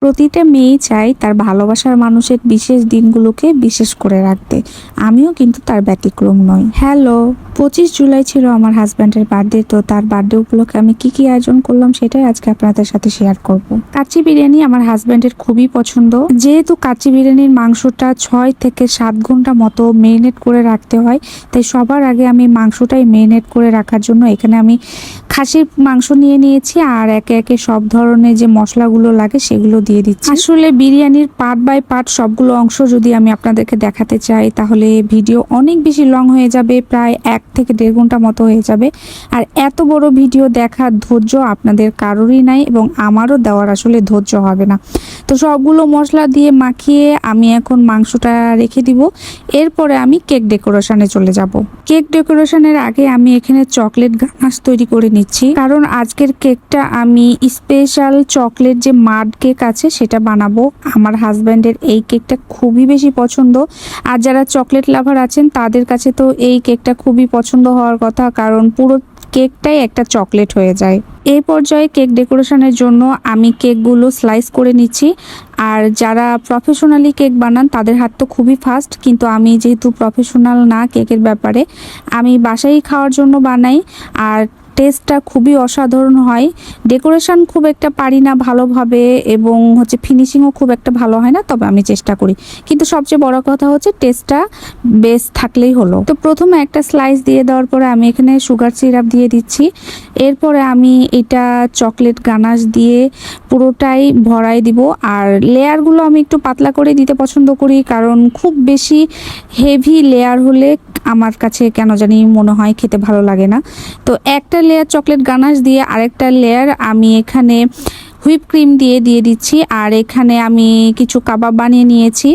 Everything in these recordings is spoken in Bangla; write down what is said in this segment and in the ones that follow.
প্রতিটা মেয়েই চায় তার ভালোবাসার মানুষের বিশেষ দিনগুলোকে বিশেষ করে রাখতে। আমিও কিন্তু তার ব্যতিক্রম নই। হ্যালো, 25 জুলাই ছিল আমার হাজব্যান্ডের বার্থডে। তো তার বার্থডে উপলক্ষে আমি কি আয়োজন করলাম সেটাই আজকে আপনাদের সাথে শেয়ার করব। কাচ্চি বিরিয়ানি আমার হাজব্যান্ডের খুবই পছন্দ। যেহেতু কাচ্চি বিরিয়ানির মাংসটা 6 থেকে 7 ঘন্টা মতো মেরিনেট করে রাখতে হয়, তাই সবার আগে আমি মাংসটাই মেরিনেট করে রাখার জন্য এখানে আমি খাসির মাংস নিয়ে নিয়েছি আর একে একে সব ধরনের যে মশলাগুলো লাগে সেগুলো দিয়ে দিচ্ছি। আসলে বিরিয়ানির পার্ট বাই পার্ট সবগুলো অংশ যদি আমি আপনাদেরকে দেখাতে চাই তাহলে ভিডিও অনেক বেশি লং হয়ে যাবে, প্রায় 1 থেকে 1.5 ঘন্টা মতো হয়ে যাবে। আর এত বড় ভিডিও দেখার ধৈর্য আপনাদের কারোরই নাই এবং আমারও দেওয়ার আসলে ধৈর্য হবে না। তো সবগুলো মশলা দিয়ে মাখিয়ে আমি এখন মাংসটা রেখে দিব। এরপরে আমি কেক ডেকোরেশনে চলে যাব। কেক ডেকোরেশনের আগে আমি এখানে চকলেট গানাশ তৈরি করে নিচ্ছি, কারণ আজকের কেকটা আমি স্পেশাল চকলেট যে মাড কেক আছে সেটা বানাবো। আমার হাজব্যান্ডের এই কেকটা খুবই বেশি পছন্দ, আর যারা চকলেট লাভার আছেন তাদের কাছে তো এই কেকটা খুবই পছন্দ হওয়ার কথা, কারণ পুরো কেকটাই একটা চকলেট হয়ে যায়। এই পর্যায়ে কেক ডেকোরেশনের জন্য আমি কেকগুলো স্লাইস করে নিচ্ছি। আর যারা প্রফেশনালি কেক বানান তাদের হাত তো খুবই ফাস্ট, কিন্তু আমি যেহেতু প্রফেশনাল না কেকের ব্যাপারে, আমি বাসায় খাওয়ার জন্য বানাই আর টেস্টটা খুবই অসাধারণ হয়। ডেকোরেশন খুব একটা পারি না ভালোভাবে এবং ফিনিশিংও খুব একটা ভালো হয় না, তবে আমি চেষ্টা করি। কিন্তু সবচেয়ে বড় কথা হচ্ছে টেস্টটা বেস্ট থাকলেই হলো। তো প্রথমে একটা স্লাইস দিয়ে দেওয়ার পরে আমি এখানে সুগার সিরাপ দিয়ে দিচ্ছি। এরপরে আমি এটা চকলেট গানাশ দিয়ে পুরোটাই ভরাই দিব। আর লেয়ারগুলো আমি একটু পাতলা করে দিতে পছন্দ করি, কারণ খুব বেশি হেভি লেয়ার হলে আমার কাছে কেন জানি মনে হয় খেতে ভালো লাগে না। তো একটা লেয়ার চকলেট গানাশ দিয়ে আরেকটা লেয়ার আমি এখানে হুইপ ক্রিম দিয়ে দিচ্ছি। আর এখানে আমি কিছু কাবাব বানিয়ে নিয়েছি।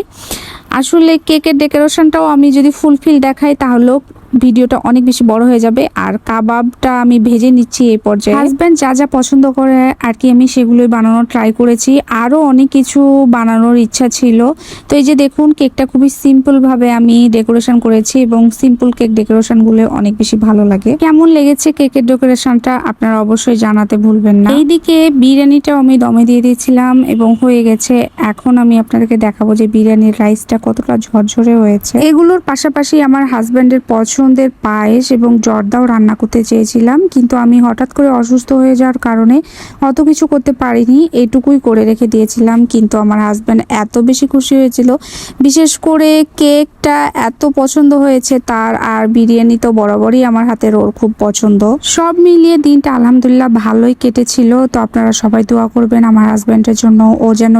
আসলে কেকের ডেকোরেশনটাও আমি যদি ফুলফিল দেখাই তাহলেও ভিডিওটা অনেক বেশি বড় হয়ে যাবে। আর কাবাবটা আমি ভেজে নিচ্ছি এই পর্যায়ে। হাজব্যান্ড যা যা পছন্দ করে আর কি আমি সেগুলোই বানানোর ট্রাই করেছি। আরও অনেক কিছু বানানোর ইচ্ছা ছিল। তো এই যে দেখুন, কেকটা খুবই সিম্পল ভাবে আমি ডেকোরেশন করেছি এবং সিম্পল কেক ডেকোরেশনগুলো অনেক বেশি ভালো লাগে। কেমন লেগেছে কেকের ডেকোরেশনটা আপনারা অবশ্যই জানাতে ভুলবেন না। এইদিকে বিরিয়ানিটাও আমি দমে দিয়ে দিয়েছিলাম এবং হয়ে গেছে। এখন আমি আপনাদেরকে দেখাবো যে বিরিয়ানির রাইসটা কতটা ঝরঝরে হয়েছে। এগুলোর পাশাপাশি আমার হাজব্যান্ডের পছন্দের পায়েস এবং জর্দাও রান্না করতে চেয়েছিলাম, কিন্তু আমি হঠাৎ করে অসুস্থ হয়ে যাওয়ার কারণে অত কিছু করতে পারিনি, এটুকুই করে রেখে দিয়েছিলাম। কিন্তু আমার হাজব্যান্ড এত বেশি খুশি হয়েছিল, বিশেষ করে কেকটা এত পছন্দ হয়েছে তার। আর বিরিয়ানি তো বরাবরই আমার হাতের ওর খুব পছন্দ। সব মিলিয়ে দিনটা আলহামদুলিল্লাহ ভালোই কেটেছিল। তো আপনারা সবাই দোয়া করবেন আমার হাজব্যান্ডের জন্য, ও যেন